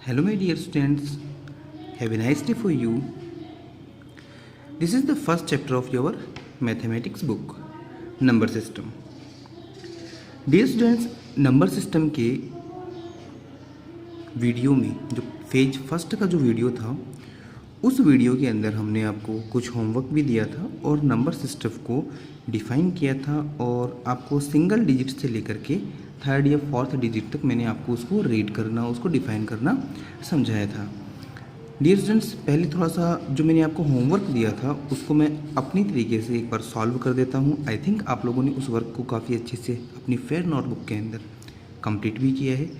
Hello, my dear students. Have a nice day for you. This is the first chapter of your mathematics book, number system. Dear students, number system के video में जो phase first का जो video था, उस video के अंदर हमने आपको कुछ होमवर्क भी दिया था और नंबर सिस्टम को डिफ़ाइन किया था और आपको सिंगल डिजिट से लेकर के थर्ड या फोर्थ डिजिट तक मैंने आपको उसको रीड करना, उसको डिफ़ाइन करना समझाया था। डियर स्टूडेंट्स, पहले थोड़ा सा जो मैंने आपको होमवर्क दिया था उसको मैं अपनी तरीके से एक बार सॉल्व कर देता हूँ। आई थिंक आप लोगों ने उस वर्क को काफ़ी अच्छे से अपनी फेयर नोटबुक के अंदर कंप्लीट भी किया है।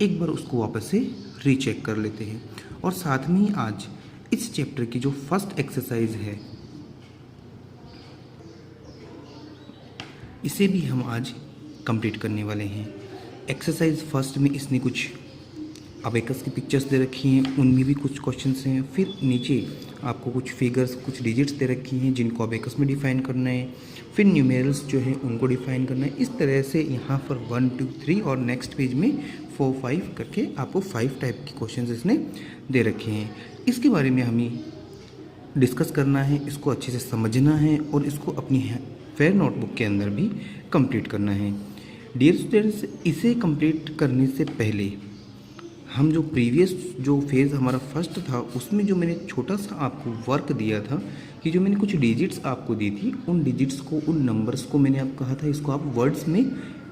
एक बार उसको वापस से रीचेक कर लेते हैं और साथ में ही आज इस चैप्टर की जो फर्स्ट एक्सरसाइज है इसे भी हम आज कंप्लीट करने वाले हैं। एक्सरसाइज फर्स्ट में इसने कुछ अबेकस की पिक्चर्स दे रखी हैं, उनमें भी कुछ क्वेश्चंस हैं। फिर नीचे आपको कुछ फिगर्स, कुछ डिजिट्स दे रखी हैं जिनको अबेकस में डिफ़ाइन करना है। फिर न्यूमेरल्स जो हैं उनको डिफ़ाइन करना है। इस तरह से यहाँ पर 1, 2, 3 और नेक्स्ट पेज में 4, 5 करके आपको 5 टाइप के क्वेश्चंस इसने दे रखे हैं। इसके बारे में हमें डिस्कस करना है, इसको अच्छे से समझना है और इसको अपनी फेयर नोटबुक के अंदर भी कंप्लीट करना है। डियर स्टूडेंट्स, इसे कंप्लीट करने से पहले हम जो प्रीवियस जो फेज़ हमारा फर्स्ट था उसमें जो मैंने छोटा सा आपको वर्क दिया था कि जो मैंने कुछ डिजिट्स आपको दी थी, उन डिजिट्स को, उन नंबर्स को मैंने आपको कहा था इसको आप वर्ड्स में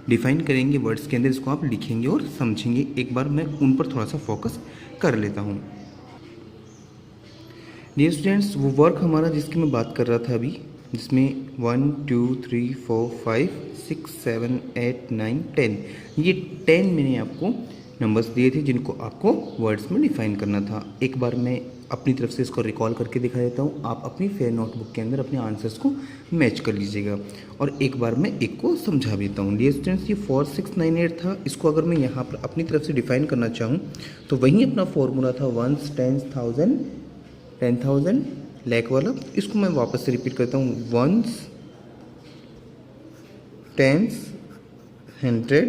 डिफ़ाइन करेंगे, वर्ड्स के अंदर इसको आप लिखेंगे और समझेंगे। एक बार मैं उन पर थोड़ा सा फोकस कर लेता हूँ। डियर स्टूडेंट्स, वो वर्क हमारा जिसकी मैं बात कर रहा था अभी, जिसमें 1, 2, 3, 4, 5, 6, 7, 8, 9, 10, ये 10 मैंने आपको नंबर्स दिए थे जिनको आपको वर्ड्स में डिफ़ाइन करना था। एक बार मैं अपनी तरफ से इसको रिकॉल करके दिखा देता हूँ। आप अपनी फेयर नोटबुक के अंदर अपने आंसर्स को मैच कर लीजिएगा और एक बार मैं एक को समझा देता हूँ। डियर स्टूडेंट्स, ये 4, 6, 9, 8 था। इसको अगर मैं यहाँ पर अपनी तरफ से डिफ़ाइन करना चाहूँ तो वही अपना फॉर्मूला था 1s, 10s, 1000, 10,000 लाख वाला। इसको मैं वापस से रिपीट करता हूँ 1s, 10s, 100,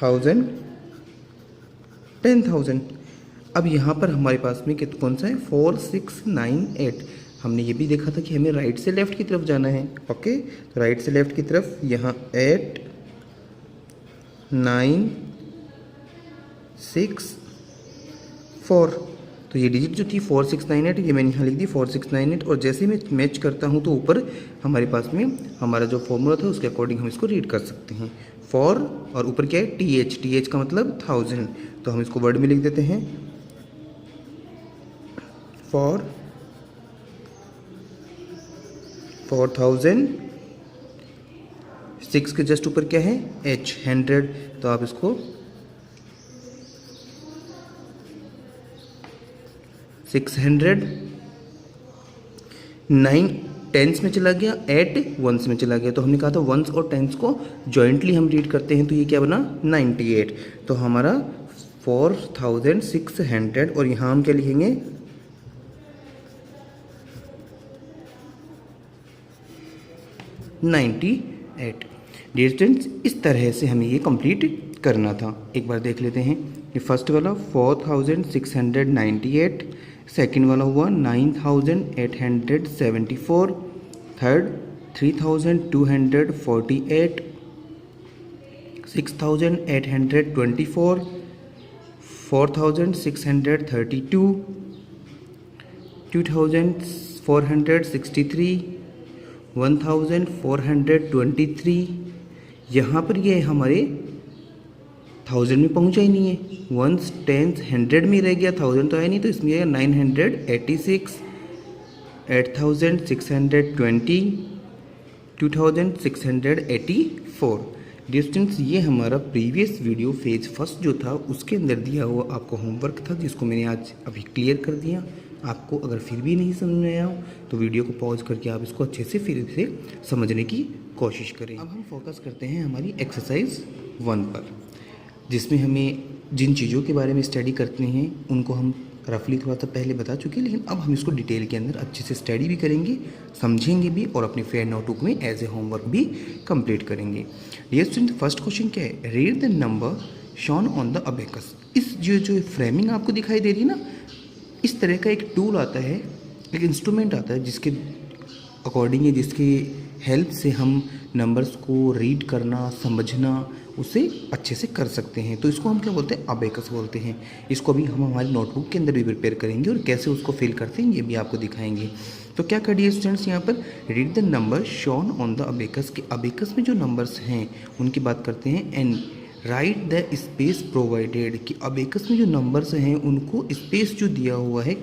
1000, 10,000। अब यहाँ पर हमारे पास में कौन सा है 4, 6, 9, 8। हमने ये भी देखा था कि हमें राइट से लेफ़्ट की तरफ जाना है। ओके, तो राइट से लेफ़्ट की तरफ यहाँ 8, 9, 6, 4। तो ये डिजिट जो थी 4, 6, 9, 8 ये मैंने यहाँ लिख दी 4, 6, 9, 8 और जैसे मैं मैच करता हूँ तो ऊपर हमारे पास में हमारा जो फॉर्मूला था उसके अकॉर्डिंग हम इसको रीड कर सकते हैं। 4 और ऊपर क्या है TH का मतलब 1000, तो हम इसको वर्ड में लिख देते हैं 4,000। 6 के जस्ट ऊपर क्या है H 100, तो आप इसको 600। 9 टेंस में चला गया, 8 वंस में चला गया। तो हमने कहा था वंस और टेंस को जॉइंटली हम रीड करते हैं, तो ये क्या बना 98। तो हमारा 4,600 और यहाँ हम क्या लिखेंगे 98। डियर स्टूडेंट्स, इस तरह से हमें ये कंप्लीट करना था। एक बार देख लेते हैं। ये फर्स्ट वाला 4,698, सेकेंड वाला हुआ 9,874, थर्ड 3,248, 6,824, 4,632, 2,463, 1,423। यहाँ पर ये हमारे 1000 में पहुँचा ही नहीं है, 1s, 10s, 100 में रह गया, 1000 तो है नहीं, तो इसमें आएगा 986, 8,620, 2,684। डियर स्टूडेंट्स, ये हमारा प्रीवियस वीडियो फेज फर्स्ट जो था उसके अंदर दिया हुआ आपको होमवर्क था जिसको मैंने आज अभी क्लियर कर दिया। आपको अगर फिर भी नहीं समझ में आया हो तो वीडियो को पॉज करके आप इसको अच्छे से फिर से समझने की कोशिश करें। अब हम फोकस करते हैं हमारी एक्सरसाइज 1 पर, जिसमें हमें जिन चीज़ों के बारे में स्टडी करते हैं उनको हम रफली थोड़ा सा पहले बता चुके हैं, लेकिन अब हम इसको डिटेल के अंदर अच्छे से स्टडी भी करेंगे, समझेंगे भी और अपनी फेयर नोटबुक में एज ए होमवर्क भी कंप्लीट करेंगे। डियर स्टूडेंट, फर्स्ट क्वेश्चन क्या है, read the number shown on the abacus. इस जो फ्रेमिंग आपको दिखाई दे रही है ना, इस तरह का एक टूल आता है, एक इंस्ट्रूमेंट आता है जिसके अकॉर्डिंग है, जिसकी हेल्प से हम नंबर्स को रीड करना, समझना, उसे अच्छे से कर सकते हैं। तो इसको हम क्या बोलते हैं, अबेकस बोलते हैं। इसको अभी हम हमारी नोटबुक के अंदर भी प्रिपेयर करेंगे और कैसे उसको फिल करते हैं ये भी आपको दिखाएंगे। तो क्या करिए स्टूडेंट्स, यहाँ पर read the number shown on the abacus, के अबेकस में जो नंबर्स हैं उनकी बात करते हैं, and right the space provided, कि अबेकस में जो नंबर्स हैं उनको स्पेस जो दिया हुआ है,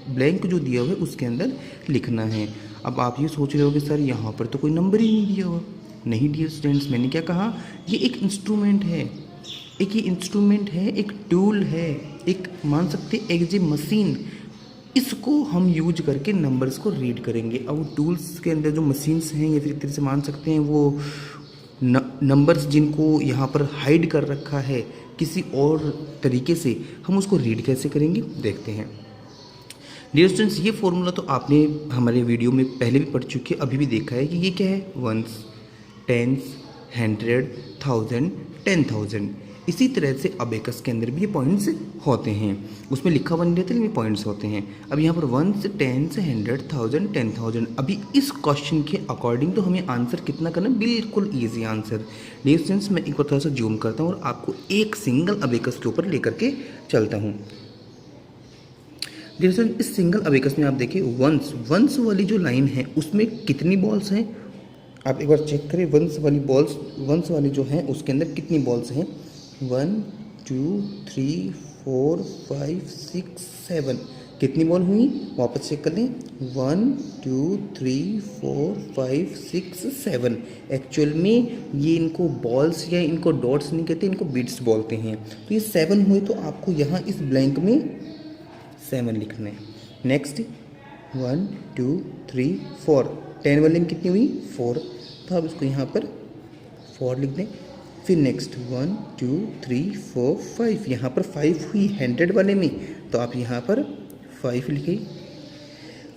ब्लैंक जो दिया हुआ है उसके अंदर लिखना है। अब आप ये सोच रहे हो कि सर यहाँ पर तो कोई नंबर ही नहीं दिया हुआ। नहीं डियर स्टूडेंट्स, मैंने क्या कहा, ये एक इंस्ट्रूमेंट है, एक ये इंस्ट्रूमेंट है, एक टूल है, एक मान सकते एक जो मशीन, इसको हम यूज करके नंबर्स को रीड करेंगे। अब टूल्स के अंदर जो मशीन्स हैं या फिर एक तरह से मान सकते हैं वो नंबर्स जिनको यहाँ पर हाइड कर रखा है किसी और तरीके से, हम उसको रीड कैसे करेंगे देखते हैं। डियर स्टूडेंट्स, ये फॉर्मूला तो आपने हमारे वीडियो में पहले भी पढ़ चुके, अभी भी देखा है कि ये क्या है, वंस, टेंस, 100, 1000, 10,000। इसी तरह से अबेकस के अंदर भी ये पॉइंट्स होते हैं, उसमें लिखा हुआ नहीं रहता लेकिन पॉइंट्स होते हैं। अब यहाँ पर वंस, टेंस, 100, 1000, 10,000। अभी इस क्वेश्चन के अकॉर्डिंग तो हमें आंसर कितना करना है, बिल्कुल ईजी आंसर। डियर स्टूडेंट्स, मैं एक बार थोड़ा सा जूम करता हूँ और आपको एक सिंगल अबेकस के ऊपर लेकर के चलता हूँ। डियर स्टूडेंट्स, इस सिंगल अबेकस में आप देखिए वंस वाली जो लाइन है उसमें कितनी बॉल्स हैं, आप एक बार चेक करें। वंस वाली जो हैं उसके अंदर कितनी बॉल्स हैं, 1 2 3 4 5 6 7, कितनी बॉल हुई, वापस चेक कर लें, 1 2 3 4 5 6 7। एक्चुअल में ये इनको बॉल्स या इनको डॉट्स नहीं कहते, इनको बिट्स बोलते हैं। तो ये 7 हुए, तो आपको यहाँ इस ब्लैंक में 7 लिखना है। नेक्स्ट 1 2 3 4, 10 वाले में कितनी हुई, 4, तो आप इसको यहाँ पर 4 लिख दें। फिर नेक्स्ट 1 2 3 4 5, यहाँ पर 5 हुई 100 वाले में, तो आप यहाँ पर 5 लिखिए।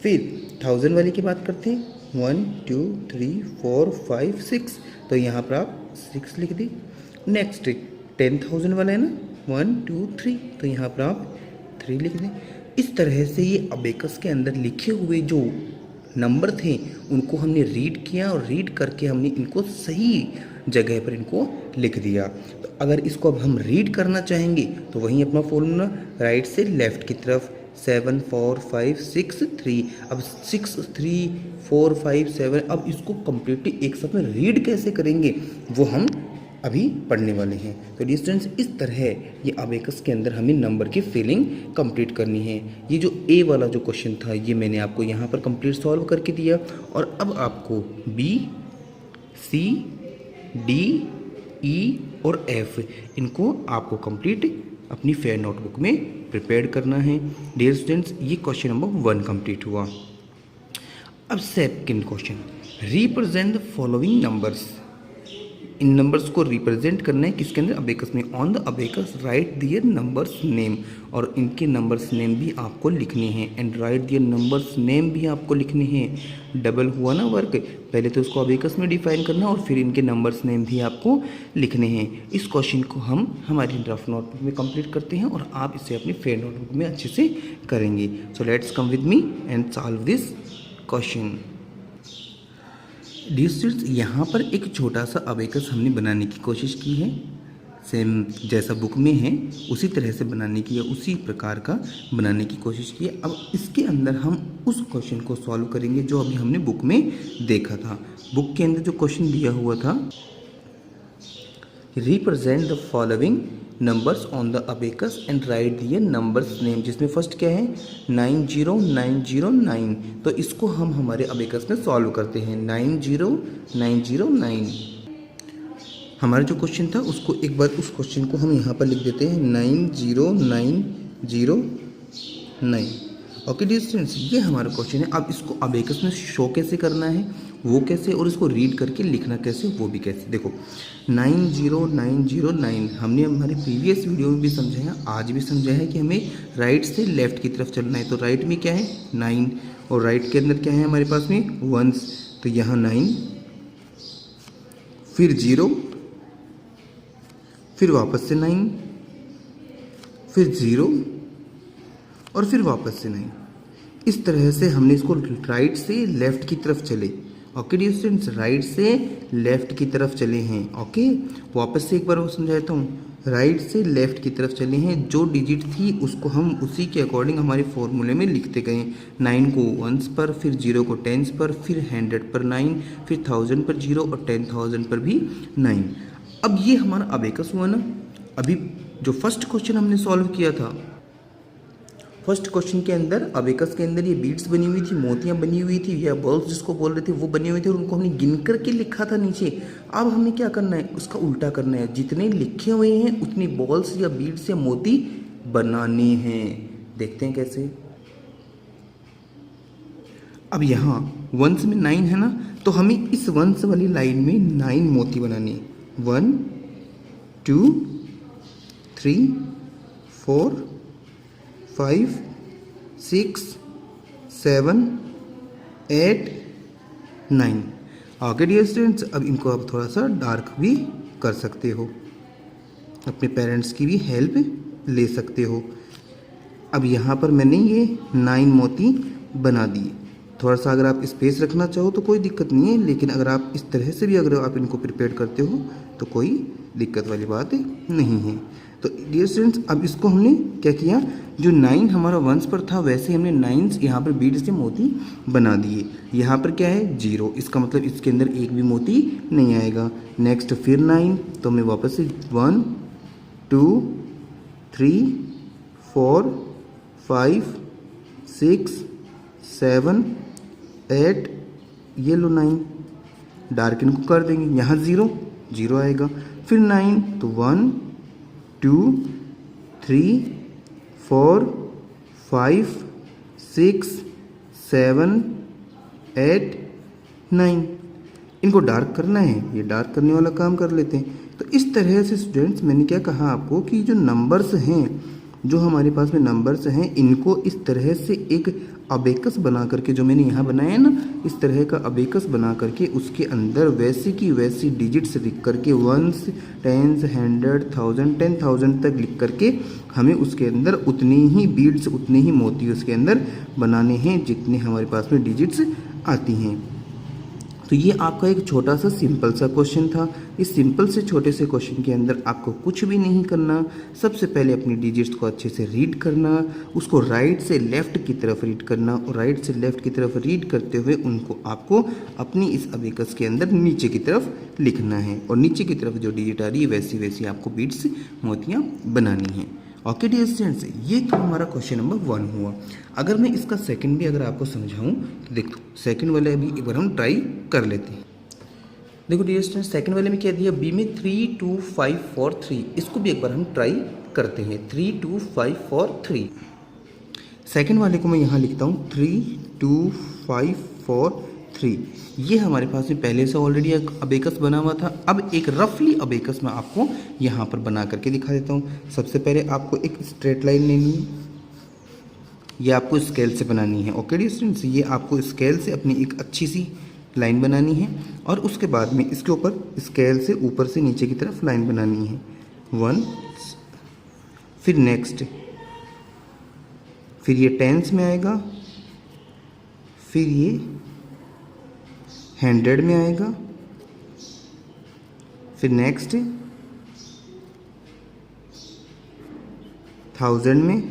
फिर 1000 वाले की बात करते हैं, 1 2 3 4 5 6, तो यहाँ पर आप 6 लिख दें। नेक्स्ट 10,000 वाला है ना, 1 2 3, तो यहाँ पर आप 3 लिख दें। इस तरह से ये अबेकस के अंदर लिखे हुए जो नंबर थे उनको हमने रीड किया और रीड करके हमने इनको सही जगह पर इनको लिख दिया। तो अगर इसको अब हम रीड करना चाहेंगे तो वहीं अपना फॉर्मूला राइट से लेफ़्ट की तरफ, 7 4 5 6 3। अब 6 3 4 5 7, अब इसको कम्प्लीटली एक साथ में रीड कैसे करेंगे वो हम अभी पढ़ने वाले हैं। तो डियर स्टूडेंट्स, इस तरह ये अबेकस के अंदर हमें नंबर की फिलिंग कंप्लीट करनी है। ये जो ए वाला जो क्वेश्चन था ये मैंने आपको यहाँ पर कंप्लीट सॉल्व करके दिया, और अब आपको बी, सी, डी, ई और एफ, इनको आपको कंप्लीट अपनी फेयर नोटबुक में प्रिपेयर करना है। डियर स्टूडेंट्स, ये क्वेश्चन नंबर 1 कंप्लीट हुआ। अब second question, represent the following numbers. इन नंबर्स को रिप्रेजेंट करना है किसके अंदर, अबेकस में। On the abacus write their numbers name, और इनके नंबर्स नेम भी आपको लिखने हैं। And write their numbers name भी आपको लिखने हैं। डबल हुआ ना वर्क, पहले तो इसको अबेकस में डिफाइन करना और फिर इनके नंबर्स नेम भी आपको लिखने हैं। इस क्वेश्चन को हम हमारी ड्राफ्ट नोटबुक में कंप्लीट करते हैं और आप इसे अपनी फेयर नोटबुक में अच्छे से करेंगे। So let's come with me and solve this question. Dear students, यहाँ पर एक छोटा सा अबेकस हमने बनाने की कोशिश की है, सेम जैसा बुक में है उसी तरह से बनाने की, या उसी प्रकार का बनाने की कोशिश की है। अब इसके अंदर हम उस क्वेश्चन को सॉल्व करेंगे जो अभी हमने बुक में देखा था। बुक के अंदर जो क्वेश्चन दिया हुआ था, represent the following numbers on the abacus and write their numbers name, जिसमें फर्स्ट क्या है 90909। तो इसको हम हमारे अबेकस में सॉल्व करते हैं। 90909 हमारा जो क्वेश्चन था उसको एक बार उस क्वेश्चन को हम यहाँ पर लिख देते हैं 90909। ओके डियर स्टूडेंट्स, ये हमारा क्वेश्चन है। अब इसको अबेकस में शो कैसे करना है वो कैसे, और इसको रीड करके लिखना कैसे वो भी कैसे। देखो 90909 हमने हमारे प्रीवियस वीडियो में भी समझाया, आज भी समझाया है कि हमें राइट से लेफ़्ट की तरफ चलना है। तो राइट में क्या है 9, और राइट के अंदर क्या है हमारे पास में 1, तो यहाँ 9, फिर 0, फिर वापस से 9, फिर 0 और फिर वापस से 9। इस तरह से हमने इसको राइट से लेफ़्ट की तरफ चले। ओके डियर स्टूडेंट्स, राइट से लेफ़्ट की तरफ चले हैं। ओके, वापस से एक बार वो समझाता हूँ। राइट से लेफ़्ट की तरफ चले हैं, जो डिजिट थी उसको हम उसी के अकॉर्डिंग हमारे फॉर्मूले में लिखते गए। 9 को 1s पर, फिर 0 को 10s पर, फिर 100 पर 9, फिर 1000 पर 0 और 10,000 पर भी 9। अब ये हमारा अबेकस हुआ ना। अभी जो फर्स्ट क्वेश्चन हमने सॉल्व किया था, फर्स्ट क्वेश्चन के अंदर अबेकस के अंदर ये बीड्स बनी हुई थी, मोतियाँ बनी हुई थी, या बॉल्स जिसको बोल रहे थे वो बने हुए थे, और उनको हमने गिन करके लिखा था नीचे। अब हमें क्या करना है, उसका उल्टा करना है। जितने लिखे हुए हैं उतनी बॉल्स या बीड्स या मोती बनाने हैं। देखते हैं कैसे। अब यहाँ वंस में 9 है ना, तो हमें इस वंस वाली लाइन में 9 मोती बनाने हैं। 1 2 3 4 5 6 7 8 9। ओके डियर स्टूडेंट्स, अब इनको आप थोड़ा सा डार्क भी कर सकते हो, अपने पेरेंट्स की भी हेल्प ले सकते हो। अब यहाँ पर मैंने ये 9 मोती बना दिए। थोड़ा सा अगर आप स्पेस रखना चाहो तो कोई दिक्कत नहीं है, लेकिन अगर आप इस तरह से भी अगर आप इनको प्रिपेयर करते हो तो कोई दिक्कत वाली बात नहीं है। तो डियर स्टूडेंट्स, अब इसको हमने क्या किया, जो 9 हमारा वंस पर था वैसे हमने 9 यहाँ पर बीड से मोती बना दिए। यहाँ पर क्या है 0, इसका मतलब इसके अंदर एक भी मोती नहीं आएगा। नेक्स्ट फिर 9, तो मैं वापस से 1 2 3 4 5 6 7 8, ये लो 9, डार्क इनको कर देंगे। यहाँ 0 0 आएगा, फिर 9, तो 1 2 3 4 5 6 7 8 9, इनको डार्क करना है। ये डार्क करने वाला काम कर लेते हैं। तो इस तरह से स्टूडेंट्स, मैंने क्या कहा आपको कि जो नंबर्स हैं, जो हमारे पास में नंबर्स हैं, इनको इस तरह से एक अबेकस बना करके, जो मैंने यहाँ बनाया है ना, इस तरह का अबेकस बना करके उसके अंदर वैसी की वैसी डिजिट्स लिख करके 1s 10s 100 1000 10,000 तक लिख करके हमें उसके अंदर उतनी ही बीड्स, उतने ही मोती उसके अंदर बनाने हैं जितने हमारे पास में डिजिट्स आती हैं। तो ये आपका एक छोटा सा सिंपल सा क्वेश्चन था। इस सिंपल से छोटे से क्वेश्चन के अंदर आपको कुछ भी नहीं करना। सबसे पहले अपनी डिजिट्स को अच्छे से रीड करना, उसको राइट से लेफ़्ट की तरफ रीड करना, और राइट से लेफ़्ट की तरफ रीड करते हुए उनको आपको अपनी इस अबेकस के अंदर नीचे की तरफ लिखना है, और नीचे की तरफ जो डिजिट आ रही है वैसी वैसी आपको बीड्स, मोतियाँ बनानी हैं। ओके डियर स्टूडेंट्स, ये तो हमारा क्वेश्चन नंबर 1 हुआ। अगर मैं इसका सेकंड भी अगर आपको समझाऊं तो देखो, सेकंड वाले अभी एक बार हम ट्राई कर लेते हैं। देखो डियर स्टूडेंट्स, सेकंड वाले में क्या दिया, बी में 3 2 5 4 3, इसको भी एक बार हम ट्राई करते हैं। 3 2 5 4 3, सेकंड वाले को मैं यहाँ लिखता हूँ 3 2 5 4 3। ये हमारे पास में पहले से ऑलरेडी एक अबेकस बना हुआ था। अब एक रफली अबेकस मैं आपको यहाँ पर बना करके दिखा देता हूँ। सबसे पहले आपको एक स्ट्रेट लाइन लेनी है, ये आपको स्केल से बनानी है। ओके डियर स्टूडेंट्स, ये आपको स्केल से अपनी एक अच्छी सी लाइन बनानी है, और उसके बाद में इसके ऊपर स्केल से ऊपर से नीचे की तरफ लाइन बनानी है। 1, फिर नेक्स्ट, फिर ये टेंस में आएगा, फिर ये 100 में आएगा, फिर नेक्स्ट 1000 में,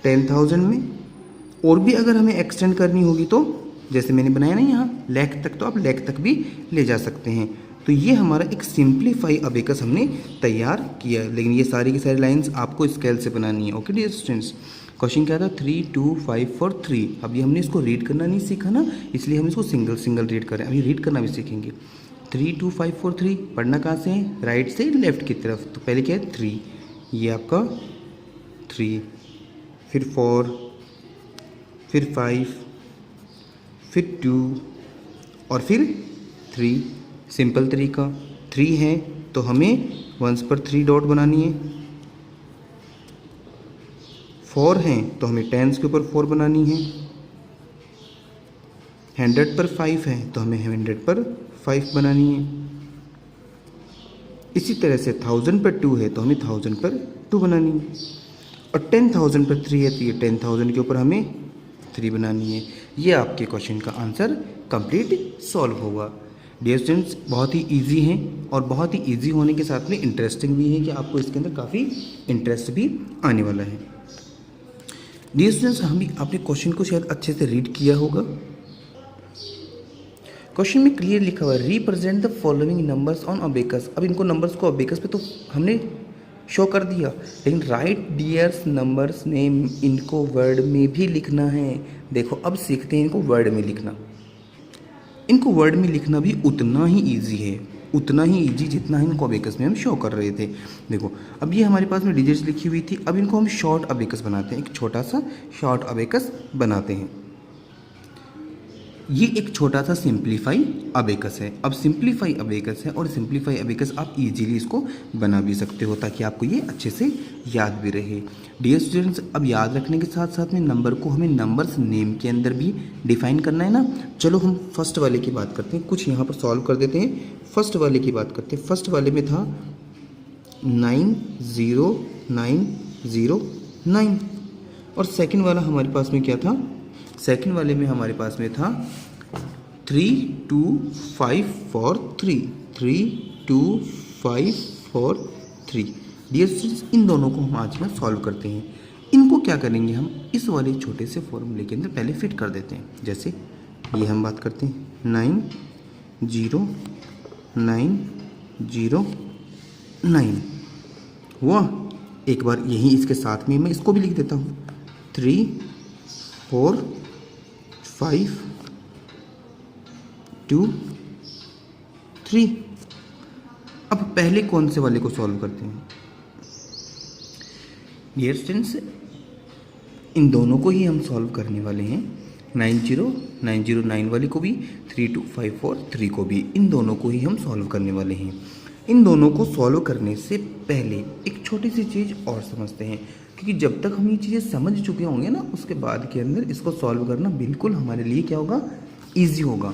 10,000 में, और भी अगर हमें एक्सटेंड करनी होगी तो जैसे मैंने बनाया ना यहाँ लाख तक, तो आप लाख तक भी ले जा सकते हैं। तो ये हमारा एक सिंप्लीफाई अबेकस हमने तैयार किया, लेकिन ये सारी की सारी लाइंस आपको स्केल से बनानी है। ओके डियर स्टूडेंट्स, क्वेश्चन क्या था, 3 2 5 4 3। अभी हमने इसको रीड करना नहीं सीखा ना, इसलिए हम इसको सिंगल सिंगल रीड करें। अभी रीड करना भी सीखेंगे। 3 2 5 4 3, पढ़ना कहाँ से है, राइट से लेफ्ट की तरफ। तो पहले क्या है 3, ये आपका 3, फिर 4, फिर 5, फिर 2 और फिर 3। सिंपल तरीका, 3 है तो हमें वंस पर 3 डॉट बनानी है, 4 हैं तो हमें टेंस के ऊपर 4 बनानी है, 100 पर 5 है तो हमें 100 पर 5 बनानी है। इसी तरह से 1000 पर 2 है तो हमें 1000 पर 2 बनानी है, और 10,000 पर 3 है तो ये 10,000 के ऊपर हमें 3 बनानी है। ये आपके क्वेश्चन का आंसर कंप्लीट सॉल्व होगा। डियर स्टूडेंट्स, बहुत ही इजी हैं और बहुत ही इजी होने के साथ में इंटरेस्टिंग भी है कि आपको इसके अंदर काफ़ी इंटरेस्ट भी आने वाला है। डियर स्टूडेंट्स, आपने क्वेश्चन को शायद अच्छे से रीड किया होगा। क्वेश्चन में क्लियर लिखा हुआ है represent the following numbers on abacus. अब इनको नंबर्स को अबेकस पे तो हमने शो कर दिया, लेकिन राइट डियर्स नंबर्स नेम इनको वर्ड में भी लिखना है। देखो अब सीखते हैं इनको वर्ड में लिखना। इनको वर्ड में लिखना भी उतना ही इजी है, उतना ही इजी जितना इनको अबेकस में हम शो कर रहे थे। देखो अब ये हमारे पास में डिजिट्स लिखी हुई थी, अब इनको हम शॉर्ट अबेकस बनाते हैं, एक छोटा सा शॉर्ट अबेकस बनाते हैं। ये एक छोटा सा सिंप्लीफाई अबेकस है। अब सिंप्लीफाई अबेकस है और सिंप्लीफाई अबेकस आप इजीली इसको बना भी सकते हो ताकि आपको ये अच्छे से याद भी रहे। डियर स्टूडेंट्स, अब याद रखने के साथ साथ में नंबर को हमें नंबर्स नेम के अंदर भी डिफाइन करना है ना। चलो हम फर्स्ट वाले की बात करते हैं, कुछ यहाँ पर सॉल्व कर देते हैं। फर्स्ट वाले की बात करते हैं। फर्स्ट वाले में था 90909 और सेकंड वाला हमारे पास में क्या था, सेकंड वाले में हमारे पास में था 32543 32543। डियर स्टूडेंट्स, इन दोनों को हम आज ना सॉल्व करते हैं। इनको क्या करेंगे, हम इस वाले छोटे से फॉर्मूले के अंदर पहले फिट कर देते हैं। जैसे ये हम बात करते हैं 90909 हुआ। एक बार यही इसके साथ में मैं इसको भी लिख देता हूँ 3 4 5 2 3। अब पहले कौन से वाले को सॉल्व करते हैं। डियर स्टूडेंट्स, इन दोनों को ही हम सॉल्व करने वाले हैं। 90909 वाले को भी, 32543 को भी, इन दोनों को ही हम सॉल्व करने वाले हैं। इन दोनों को सॉल्व करने से पहले एक छोटी सी चीज़ और समझते हैं, क्योंकि जब तक हम ये चीज़ें समझ चुके होंगे ना, उसके बाद के अंदर इसको सॉल्व करना बिल्कुल हमारे लिए क्या होगा, ईजी होगा।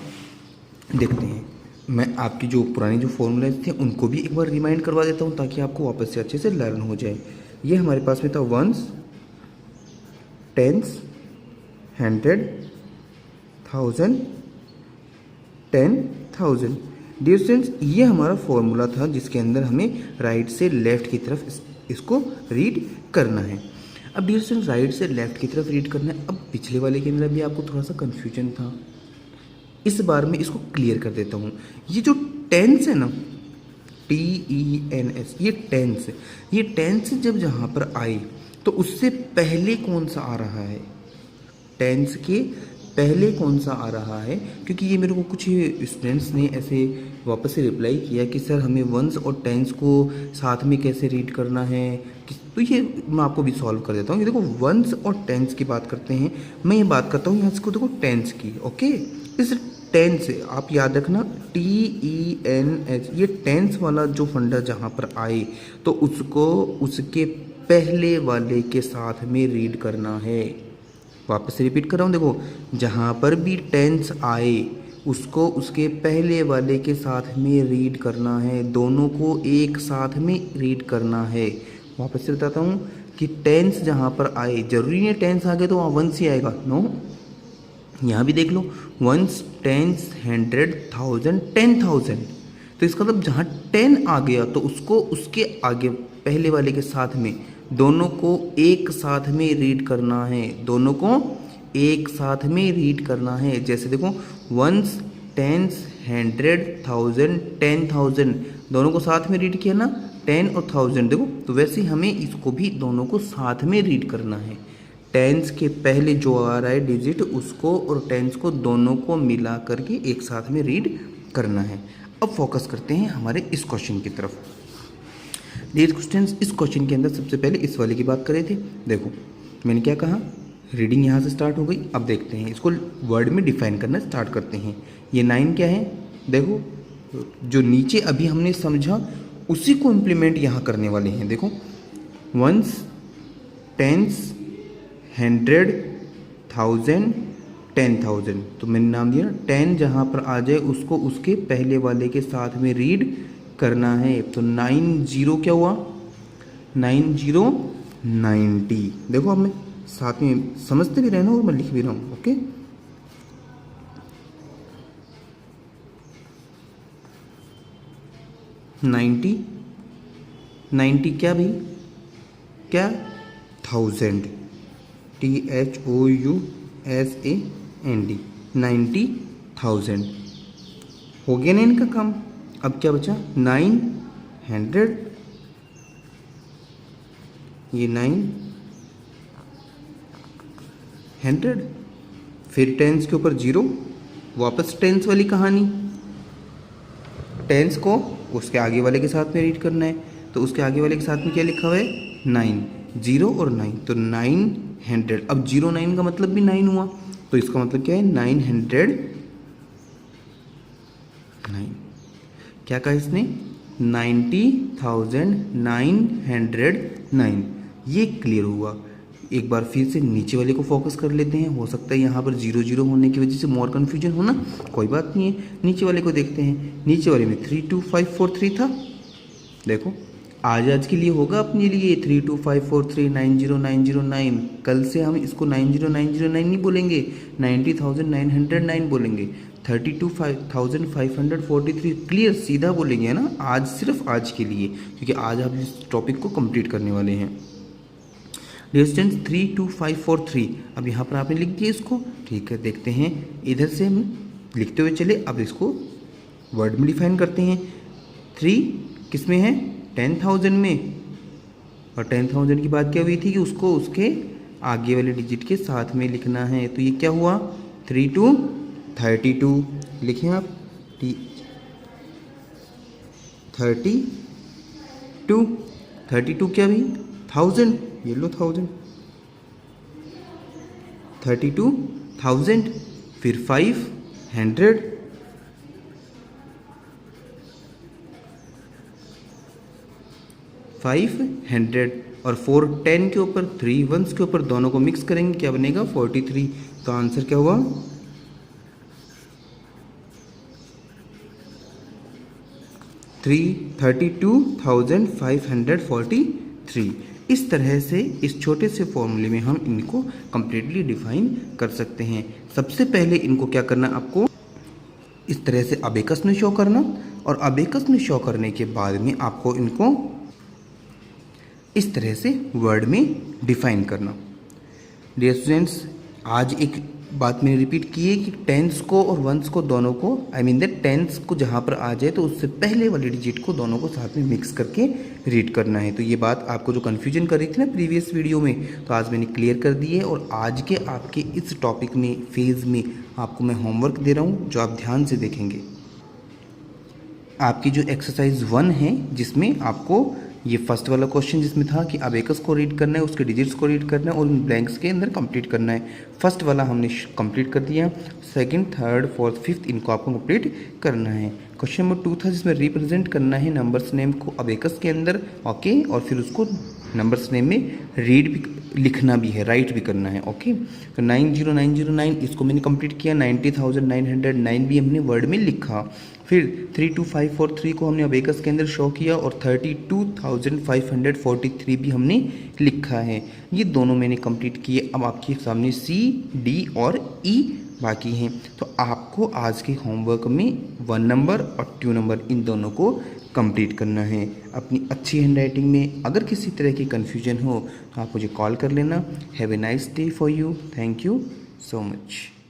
देखते हैं, मैं आपकी जो पुराने जो फॉर्मूलाज थे उनको भी एक बार रिमाइंड करवा देता हूँ ताकि आपको वापस से अच्छे से लर्न हो जाए। ये हमारे पास में था वंस, टेंस, 100, 1000, 10,000। डियर स्टूडेंट्स, ये हमारा फॉर्मूला था जिसके अंदर हमें राइट से लेफ्ट की तरफ इसको रीड करना है। अब डियर स्टूडेंट्स, राइट से लेफ्ट की तरफ रीड करना है। अब पिछले वाले के अंदर भी आपको थोड़ा सा कन्फ्यूजन था, इस बार मैं इसको क्लियर कर देता हूँ। ये जो टेंस है ना, TENS, ये टेंस, ये टेंस जब जहाँ पर आए तो उससे पहले कौन सा आ रहा है, टेंस के पहले कौन सा आ रहा है। क्योंकि ये मेरे को कुछ स्टूडेंट्स ने ऐसे वापस से रिप्लाई किया कि सर हमें वंस और टेंस को साथ में कैसे रीड करना है, तो ये मैं आपको भी सॉल्व कर देता हूँ। ये देखो वंस और टेंस की बात करते हैं, मैं ये बात करता हूँ यहाँ से देखो टेंस की। ओके, इस टेंस आप याद रखना TENS, ये टेंस वाला जो फंडा जहाँ पर आए तो उसको उसके पहले वाले के साथ में रीड करना है। वापस से रिपीट कर रहा हूँ, देखो जहाँ पर भी टेंस आए उसको उसके पहले वाले के साथ में रीड करना है, दोनों को एक साथ में रीड करना है। वापस से बताता हूँ कि टेंस जहाँ पर आए, जरूरी नहीं टेंस आ गए तो वहाँ वंस ही आएगा, नो। यहाँ भी देख लो वंस, टेंस, 100, 1000, 10,000। तो इसका मतलब जहाँ 10 आ गया तो उसको उसके आगे पहले वाले के साथ में दोनों को एक साथ में रीड करना है, दोनों को एक साथ में रीड करना है। जैसे देखो वंस, टेंस, 100, 1000, 10,000, दोनों को साथ में रीड किया ना, 10 और 1000। देखो तो वैसे ही हमें इसको भी दोनों को साथ में रीड करना है। टेंस के पहले जो आ रहा है डिजिट उसको और टेंस को दोनों को मिला करके एक साथ में रीड करना है। अब फोकस करते हैं हमारे इस क्वेश्चन की तरफ। डियर स्टूडेंट्स, इस क्वेश्चन के अंदर सबसे पहले इस वाले की बात कर रहे थे। देखो मैंने क्या कहा, रीडिंग यहाँ से स्टार्ट हो गई। अब देखते हैं इसको वर्ड में डिफाइन करना स्टार्ट करते हैं। ये 9 क्या है, देखो जो नीचे अभी हमने समझा उसी को इम्प्लीमेंट यहाँ करने वाले हैं। देखो वंस, टेंस, 100, 1000, 10,000, तो मैंने नाम दिया 10 जहाँ पर आ जाए उसको उसके पहले वाले के साथ में रीड करना है। तो 90 क्या हुआ, 90 90। देखो अब मैं साथ में समझते भी रहना और मैं लिख भी रहा हूँ। ओके, 90 क्या भाई, क्या 1000, THOUSAND 90,000 हो गया ना इनका काम। अब क्या बचा, 900, ये 900, फिर टेंस के ऊपर 0, वापस टेंस वाली कहानी। टेंस को उसके आगे वाले के साथ में रीड करना है, तो उसके आगे वाले के साथ में क्या लिखा हुआ है, 9, 0 और 9, तो 900। अब 09 का मतलब भी 9 हुआ, तो इसका मतलब क्या है, 909। क्या कहा इसने, 90,909। ये क्लियर हुआ। एक बार फिर से नीचे वाले को फोकस कर लेते हैं। हो सकता है यहाँ पर 0 होने की वजह से मोर कन्फ्यूजन हो ना, कोई बात नहीं है। नीचे वाले को देखते हैं। नीचे वाले में 32543 था। देखो आज के लिए होगा अपने लिए 32543 90909। कल से हम इसको 90909 नहीं बोलेंगे, 90,909 बोलेंगे। 32,543 क्लियर सीधा बोलेंगे, है ना। आज सिर्फ आज के लिए, क्योंकि आज हम इस टॉपिक को कंप्लीट करने वाले हैं। डिस्टेंस 32543, अब यहाँ पर आपने लिख दिया इसको, ठीक है। देखते हैं इधर से हम लिखते हुए चले। अब इसको वर्ड में डिफाइन करते हैं। 3 किस में है, 10,000 में, और 10,000 की बात क्या हुई थी कि उसको उसके आगे वाले डिजिट के साथ में लिखना है। तो ये क्या हुआ, 3 2 32 लिखें आप, 32 क्या भाई, 1000, ये लो 1000, 32,000, फिर 500, 500, और 4 10 के ऊपर 3 1s के ऊपर दोनों को मिक्स करेंगे, क्या बनेगा, 43। तो आंसर क्या हुआ, 32,543। इस तरह से इस छोटे से फॉर्मूले में हम इनको कंप्लीटली डिफाइन कर सकते हैं। सबसे पहले इनको क्या करना, आपको इस तरह से अबेकस में शो करना, और अबेकस में शो करने के बाद में आपको इनको इस तरह से वर्ड में डिफाइन करना। डियर स्टूडेंट्स, आज एक बात मैंने रिपीट की है कि टेंस को और वंस को दोनों को, आई मीन दैट टेंस को जहाँ पर आ जाए तो उससे पहले वाले डिजिट को दोनों को साथ में मिक्स करके रीड करना है। तो ये बात आपको जो कन्फ्यूजन कर रही थी ना प्रीवियस वीडियो में, तो आज मैंने क्लियर कर दी है। और आज के आपके इस टॉपिक में, फेज़ में आपको मैं होमवर्क दे रहा हूँ, जो आप ध्यान से देखेंगे। आपकी जो एक्सरसाइज 1 है, जिसमें आपको ये फर्स्ट वाला क्वेश्चन जिसमें था कि अबेकस को रीड करना है, उसके डिजिट्स को रीड करना है और उन ब्लैंक्स के अंदर कंप्लीट करना है। फर्स्ट वाला हमने कंप्लीट कर दिया। सेकंड, थर्ड, फोर्थ, फिफ्थ इनको आपको कंप्लीट करना है। क्वेश्चन नंबर 2 था जिसमें रिप्रेजेंट करना है नंबर्स नेम को अबेकस के अंदर, ओके, और फिर उसको नंबर्स नेम में रीड भी लिखना भी है, राइट भी करना है, ओके। तो 90909 इसको मैंने कंप्लीट किया। 90,909 भी हमने वर्ड में लिखा। फिर 32543 को हमने अबेकस के अंदर शो किया, और 32,543 भी हमने लिखा है। ये दोनों मैंने कंप्लीट किए। अब आपके सामने C, D और E बाकी हैं। तो आपको आज के होमवर्क में 1 नंबर और 2 नंबर इन दोनों को कंप्लीट करना है अपनी अच्छी हैंडराइटिंग में। अगर किसी तरह की कन्फ्यूजन हो तो आप मुझे कॉल कर लेना। Have a nice day for you. Thank you so much.